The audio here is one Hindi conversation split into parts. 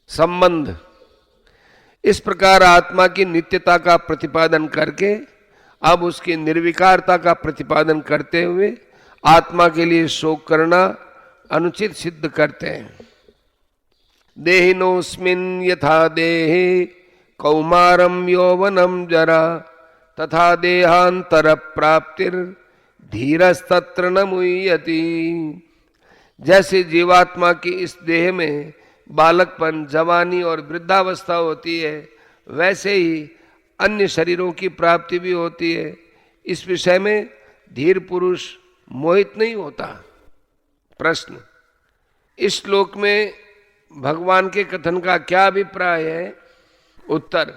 संबंध। इस प्रकार आत्मा की नित्यता का प्रतिपादन करके अब उसकी निर्विकारता का प्रतिपादन करते हुए आत्मा के लिए शोक करना अनुचित सिद्ध करते हैं। देहिनोस्मिन् यथा देहे कौमारम यौवनम जरा तथा देहांतर प्राप्तिर धीरस्तत्र न मुह्यति। जैसे जीवात्मा की इस देह में बालकपन, जवानी और वृद्धावस्था होती है, वैसे ही अन्य शरीरों की प्राप्ति भी होती है। इस विषय में धीर पुरुष मोहित नहीं होता। प्रश्न। इस श्लोक में भगवान के कथन का क्या अभिप्राय है? उत्तर।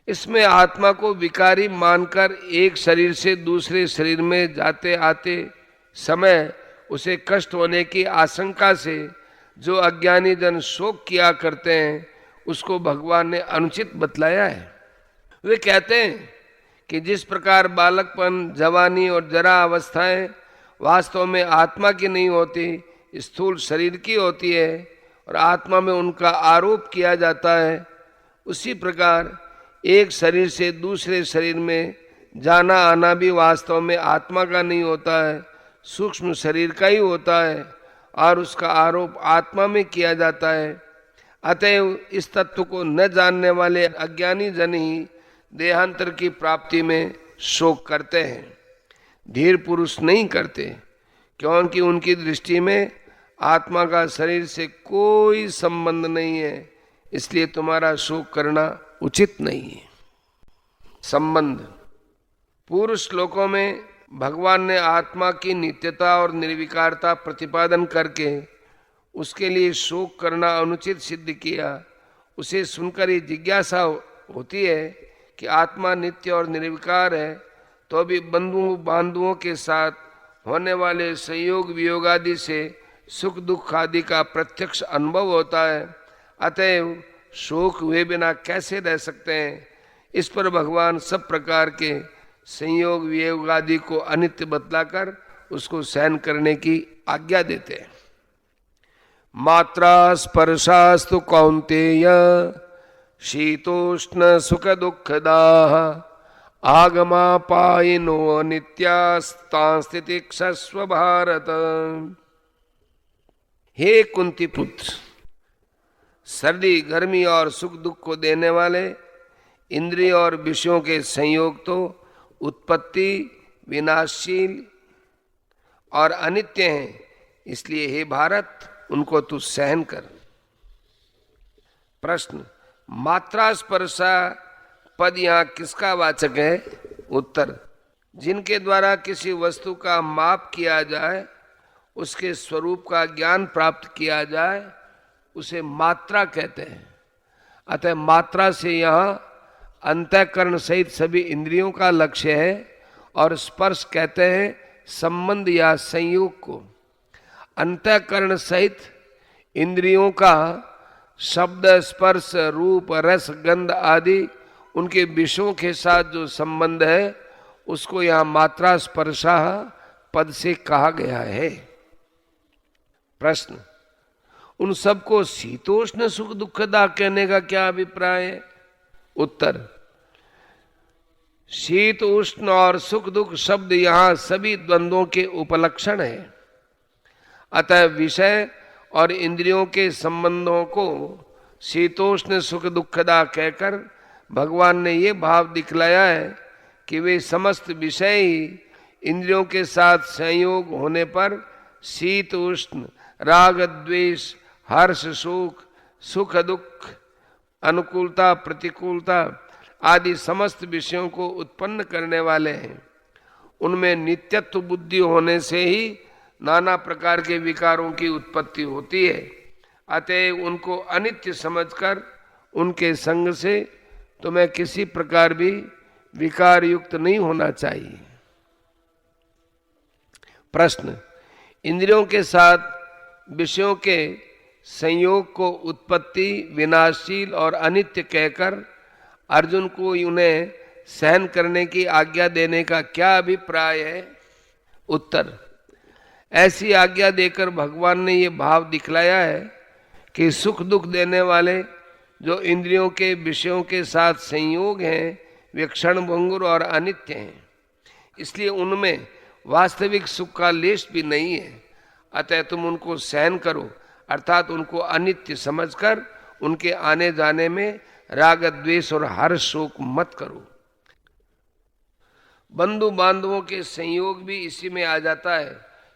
इसमें आत्मा को विकारी मानकर एक शरीर से दूसरे शरीर में जाते आते समय उसे कष्ट होने की आशंका से जो अज्ञानी जन शोक किया करते हैं, उसको भगवान ने अनुचित बतलाया है। वे कहते हैं कि जिस प्रकार बालकपन, जवानी और जरा अवस्थाएं वास्तव में आत्मा की नहीं होती, स्थूल शरीर की होती है और आत्मा में उनका आरोप किया जाता है, उसी प्रकार एक शरीर से दूसरे शरीर में जाना आना भी वास्तव में आत्मा का नहीं होता है, सूक्ष्म शरीर का ही होता है और उसका आरोप आत्मा में किया जाता है। अतएव इस तत्व को न जानने वाले अज्ञानी जन ही देहांतर की प्राप्ति में शोक करते हैं, धीर पुरुष नहीं करते, क्योंकि उनकी दृष्टि में आत्मा का शरीर से कोई संबंध नहीं है, इसलिए तुम्हारा शोक करना उचित नहीं है। संबंध। पूर्व श्लोकों में भगवान ने आत्मा की नित्यता और निर्विकारता प्रतिपादन करके उसके लिए शोक करना अनुचित सिद्ध किया। उसे सुनकर ही जिज्ञासा होती है कि आत्मा नित्य और निर्विकार है, तो भी बंधुओं बांधुओं के साथ होने वाले संयोग वियोग आदि से सुख दुख आदि का प्रत्यक्ष अनुभव होता है। अतएव शोक हुए बिना कैसे रह सकते हैं? इस पर भगवान सब प्रकार के संयोग वियोग आदि को अनित्य बतलाकर उसको सहन करने की आज्ञा देते हैं। मात्रा स्पर्शास्तु कौन्तेय शीतोष्ण सुख दुखदाः आगमापायिनो नित्यास्तांस्तितिक्षस्व भारत। हे कुंती पुत्र, सर्दी, गर्मी और सुख दुख को देने वाले इंद्रिय और विषयों के संयोग तो उत्पत्ति, विनाशशील और अनित्य हैं, इसलिए हे भारत उनको तू सहन कर। प्रश्न। मात्रा स्पर्शा पद यहाँ किसका वाचक है? उत्तर। जिनके द्वारा किसी वस्तु का माप किया जाए, उसके स्वरूप का ज्ञान प्राप्त किया जाए, उसे मात्रा कहते हैं। अतः मात्रा से यहाँ अंतःकरण सहित सभी इंद्रियों का लक्ष्य है और स्पर्श कहते हैं संबंध या संयोग को। अंतःकरण सहित इंद्रियों का शब्द, स्पर्श, रूप, रस, गंध आदि उनके विषयों के साथ जो संबंध है, उसको यहाँ मात्रा स्पर्शा पद से कहा गया है। प्रश्न। उन सबको शीतोष्ण सुख दुखदा कहने का क्या अभिप्राय है? उत्तर। शीत, उष्ण और सुख दुख शब्द यहाँ सभी द्वंद्वों के उपलक्षण है। अतः विषय और इंद्रियों के संबंधों को शीतोष्ण सुख दुखदा कहकर भगवान ने ये भाव दिखलाया है कि वे समस्त विषय ही इंद्रियों के साथ संयोग होने पर शीत उष्ण, राग द्वेष, हर्ष शोक, सुख दुख, अनुकूलता प्रतिकूलता आदि समस्त विषयों को उत्पन्न करने वाले हैं। उनमें नित्यत्व बुद्धि होने से ही नाना प्रकार के विकारों की उत्पत्ति होती है। अतः उनको अनित्य समझकर उनके संग से तुम्हें किसी प्रकार भी विकार युक्त नहीं होना चाहिए। प्रश्न। इंद्रियों के साथ विषयों के संयोग को उत्पत्ति, विनाशशील और अनित्य कहकर अर्जुन को उन्हें सहन करने की आज्ञा देने का क्या अभिप्राय है? उत्तर। ऐसी आज्ञा देकर भगवान ने ये भाव दिखलाया है कि सुख दुख देने वाले जो इंद्रियों के विषयों के साथ संयोग हैं वे क्षणभंगुर और अनित्य हैं, इसलिए उनमें वास्तविक सुख का लेश भी नहीं है। अतः तुम उनको सहन करो, अर्थात उनको अनित्य समझकर उनके आने जाने में राग द्वेष और हर्ष शोक मत करो। बंधु बांधवों के संयोग भी इसी में आ जाता है,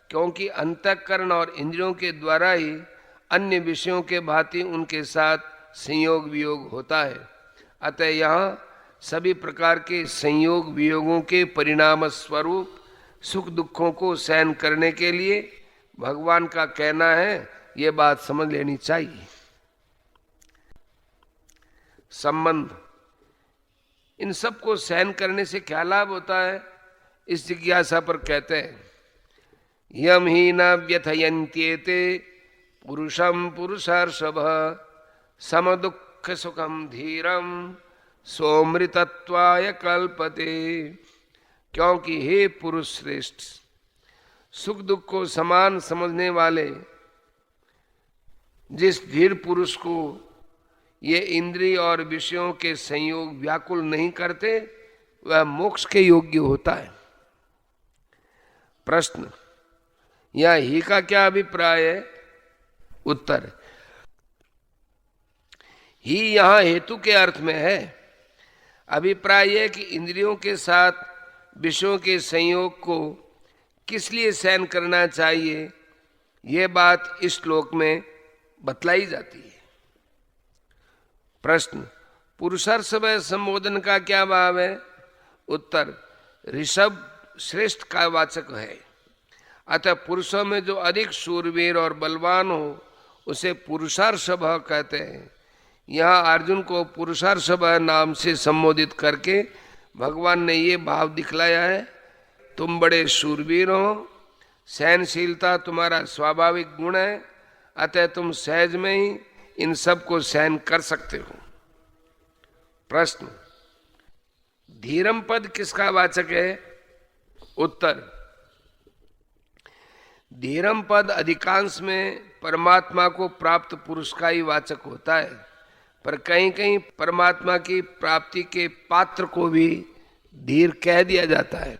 क्योंकि अंतःकरण और इंद्रियों के द्वारा ही अन्य विषयों के भांति उनके साथ संयोग वियोग होता है। अतः यहाँ सभी प्रकार के संयोग वियोगों के परिणाम स्वरूप सुख दुखों को सहन करने के लिए भगवान का कहना है, ये बात समझ लेनी चाहिए। संबंध, इन सब को सहन करने से क्या लाभ होता है, इस जिज्ञासा पर कहते हैं, यम ही न व्यथयन्त्येते पुरुषम पुरुषार्षभ सम दुख सुखम धीरम सोमृतत्वाय कल्पते। क्योंकि हे पुरुष श्रेष्ठ, सुख दुख को समान समझने वाले जिस धीर पुरुष को ये इंद्रिय और विषयों के संयोग व्याकुल नहीं करते, वह मोक्ष के योग्य होता है। प्रश्न, यह ही का क्या अभिप्राय है? उत्तर, ही यहां हेतु के अर्थ में है। अभिप्राय है कि इंद्रियों के साथ विषयों के संयोग को किस लिए सहन करना चाहिए, यह बात इस श्लोक में बतलाई जाती है। प्रश्न, पुरुषार्षभ संबोधन का क्या भाव है? उत्तर, ऋषभ श्रेष्ठ का वाचक है, अतः पुरुषों में जो अधिक शूरवीर और बलवान हो उसे पुरुषार्षभ कहते हैं। यहाँ अर्जुन को पुरुषार्षभ नाम से संबोधित करके भगवान ने ये भाव दिखलाया है, तुम बड़े शूरवीर हो, सहनशीलता तुम्हारा स्वाभाविक गुण है, अतः तुम सहज में ही इन सब को सहन कर सकते हो। प्रश्न, धीरम पद किसका वाचक है? उत्तर, धीरम पद अधिकांश में परमात्मा को प्राप्त पुरुष का ही वाचक होता है, पर कहीं कहीं परमात्मा की प्राप्ति के पात्र को भी धीर कह दिया जाता है।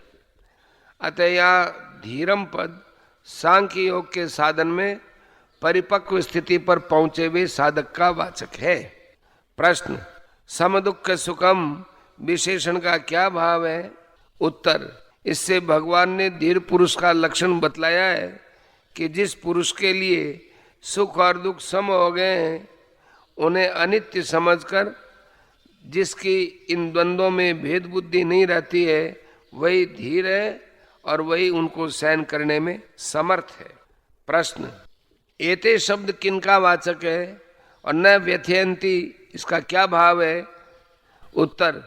अतः यहाँ धीरम पद सांख्य योग के साधन में परिपक्व स्थिति पर पहुंचे हुए साधक का वाचक है। प्रश्न, सम दुख सुखम विशेषण का क्या भाव है? उत्तर, इससे भगवान ने धीर पुरुष का लक्षण बतलाया है कि जिस पुरुष के लिए सुख और दुख सम हो गए हैं, उन्हें अनित्य समझकर जिसकी इन द्वंद्वों में भेद बुद्धि नहीं रहती है, वही धीर है और वही उनको सहन करने में समर्थ है। प्रश्न, एते शब्द किनका वाचक है और न व्यथयन्ति, इसका क्या भाव है? उत्तर,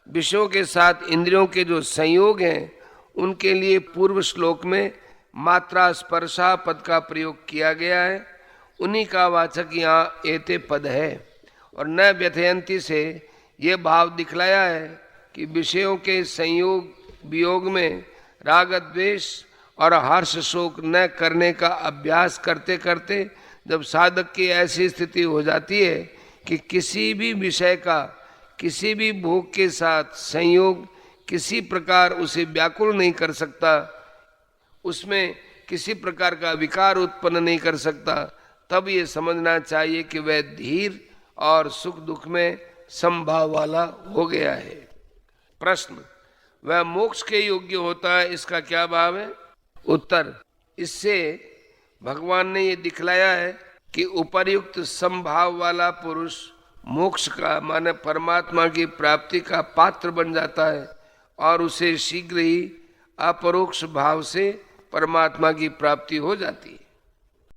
विषयों के साथ इंद्रियों के जो संयोग हैं उनके लिए पूर्व श्लोक में मात्रा स्पर्शा पद का प्रयोग किया गया है, उन्हीं का वाचक यहाँ एते पद है। और न व्यथयन्ति से ये भाव दिखलाया है कि विषयों के संयोग वियोग में राग द्वेष और हर्ष शोक न करने का अभ्यास करते करते जब साधक की ऐसी स्थिति हो जाती है कि किसी भी विषय का किसी भी भोग के साथ संयोग किसी प्रकार उसे व्याकुल नहीं कर सकता, उसमें किसी प्रकार का विकार उत्पन्न नहीं कर सकता, तब ये समझना चाहिए कि वह धीर और सुख दुख में समभाव वाला हो गया है। प्रश्न, वह मोक्ष के योग्य होता है, इसका क्या भाव है? उत्तर, इससे भगवान ने ये दिखलाया है कि उपर्युक्त समभाव वाला पुरुष मोक्ष का माने परमात्मा की प्राप्ति का पात्र बन जाता है और उसे शीघ्र ही अपरोक्ष भाव से परमात्मा की प्राप्ति हो जाती है।